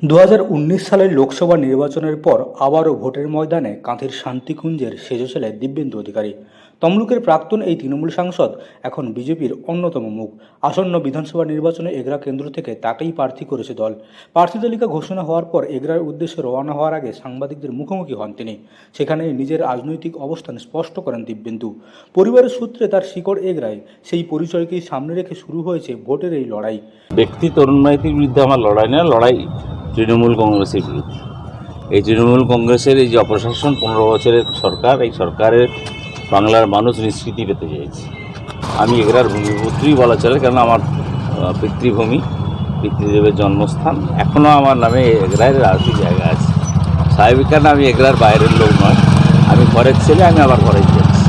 2019 সালের লোকসভা নির্বাচনের পর আবারও ভোটের ময়দানে কাঁথির শান্তিকুঞ্জের সেজে ছিলেন দিব্যেন্দু অধিকারী। তমলুকের প্রাক্তন এই তৃণমূল সাংসদ এখন বিজেপির অন্যতম মুখ। আসন্ন বিধানসভা নির্বাচনে এগরা কেন্দ্র থেকে তাকেই প্রার্থী করেছে দল। প্রার্থী তালিকা ঘোষণা হওয়ার পর এগরার উদ্দেশ্যে রওনা হওয়ার আগে সাংবাদিকদের মুখোমুখি হন তিনি। সেখানে নিজের রাজনৈতিক অবস্থান স্পষ্ট করেন দিব্যেন্দু। পরিবারের সূত্রে তার শিকড় এগরায়, সেই পরিচয়কেই সামনে রেখে শুরু হয়েছে ভোটের এই লড়াই। ব্যক্তি তরুণ মাইতির বিরুদ্ধে আমার লড়াই না, লড়াই তৃণমূল কংগ্রেসের বিরুদ্ধে। এই তৃণমূল কংগ্রেসের এই যে অপশাসন, 15 বছরের সরকার, এই সরকারের বাংলার মানুষ নিষ্কৃতি পেতে চাইছে। আমি এগরার ভূমিপুত্রই বলা চলে, কারণ আমার পিতৃভূমি, পিতৃদেবের জন্মস্থান। এখনও আমার নামে এগরায়ের রাজনৈতিক জায়গা আছে। স্বাভাবিক, কারণ আমি এগরার বাইরের লোক নয়, আমি ঘরের ছেলে, আমি আবার ঘরে যাচ্ছি।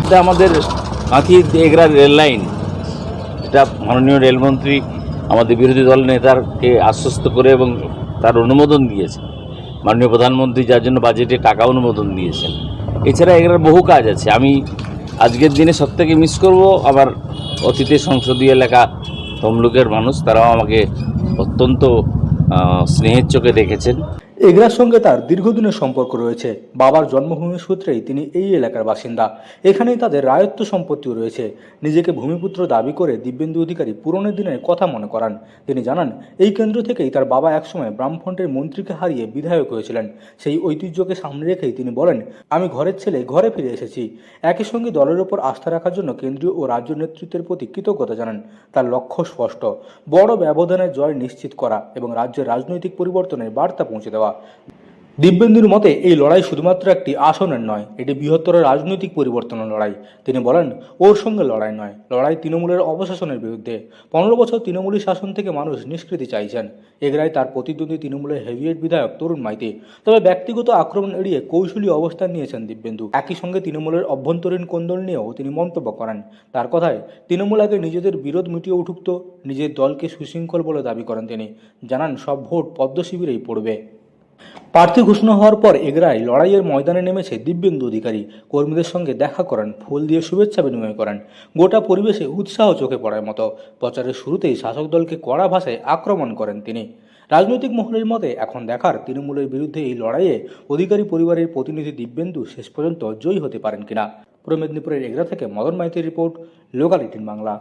এটা আমাদের কাঁথি এগরার রেল লাইন, এটা মাননীয় রেলমন্ত্রী আমাদের বিরোধী দল নেতাকে আশ্বস্ত করে এবং তার অনুমোদন দিয়েছেন। মাননীয় প্রধানমন্ত্রী যার জন্য বাজেটে টাকা অনুমোদন দিয়েছেন। এছাড়া এগুলোর বহু কাজ আছে। আমি আজকের দিনে সবথেকে মিস করব আমার অতীতের সংসদীয় এলাকা তমলুকের মানুষ, তারাও আমাকে অত্যন্ত স্নেহের চোখে দেখেছেন। এগরার সঙ্গে তার দীর্ঘদিনের সম্পর্ক রয়েছে। বাবার জন্মভূমি সূত্রেই তিনি এই এলাকার বাসিন্দা। এখানেই তাদের রায়ত্ব সম্পত্তিও রয়েছে। নিজেকে ভূমিপুত্র দাবি করে দিব্যেন্দু অধিকারী পুরনো দিনের কথা মনে করান। তিনি জানান, এই কেন্দ্র থেকেই তার বাবা একসময় বামফ্রন্টের মন্ত্রীকে হারিয়ে বিধায়ক হয়েছিলেন। সেই ঐতিহ্যকে সামনে রেখেই তিনি বলেন, আমি ঘরের ছেলে, ঘরে ফিরে এসেছি। একই সঙ্গে দলের ওপর আস্থা রাখার জন্য কেন্দ্রীয় ও রাজ্য নেতৃত্বের প্রতি কৃতজ্ঞতা জানান। তার লক্ষ্য স্পষ্ট, বড় ব্যবধানে জয় নিশ্চিত করা এবং রাজ্যের রাজনৈতিক পরিবর্তনের বার্তা পৌঁছে দেওয়া। দিব্যেন্দুর মতে এই লড়াই শুধুমাত্র একটি আসনের নয়, এটি বৃহত্তর রাজনৈতিক পরিবর্তনের লড়াই। তিনি বলেন, ওর সঙ্গে লড়াই নয়, লড়াই তৃণমূলের অবশাসনের বিরুদ্ধে। 15 বছর তৃণমূলী শাসন থেকে মানুষ নিষ্কৃতি চাইছেন। এগরায় তার প্রতিদ্বন্দ্বী তৃণমূলের হেভিয়েট বিধায়ক তরুণ মাইতি। তবে ব্যক্তিগত আক্রমণ এড়িয়ে কৌশলী অবস্থান নিয়েছেন দিব্যেন্দু। একই সঙ্গে তৃণমূলের অভ্যন্তরীণ কোন্দল নিয়েও তিনি মন্তব্য করেন। তার কথায়, তৃণমূল আগে নিজেদের বিরোধ মিটিয়ে উঠুক তো, নিজের দলকে সুশৃঙ্খল বলে দাবি করেন তিনি। জানান, সব ভোট পদ্ম শিবিরেই পড়বে। প্রার্থী ঘোষণা হওয়ার পর এগরায় লড়াইয়ের ময়দানে নেমেছে দিব্যেন্দু অধিকারী। কর্মীদের সঙ্গে দেখা করেন, ফুল দিয়ে শুভেচ্ছা বিনিময় করেন। গোটা পরিবেশে উৎসাহ চোখে পড়ার মতো। প্রচারের শুরুতেই শাসক দলকে কড়া ভাষায় আক্রমণ করেন তিনি। রাজনৈতিক মহলের মতে এখন দেখার, তৃণমূলের বিরুদ্ধে এই লড়াইয়ে অধিকারী পরিবারের প্রতিনিধি দিব্যেন্দু শেষ পর্যন্ত জয়ী হতে পারেন কিনা। পূর্ব মেদিনীপুরের এগরা থেকে মদন মাইতির রিপোর্ট, লোকাল 18 বাংলা।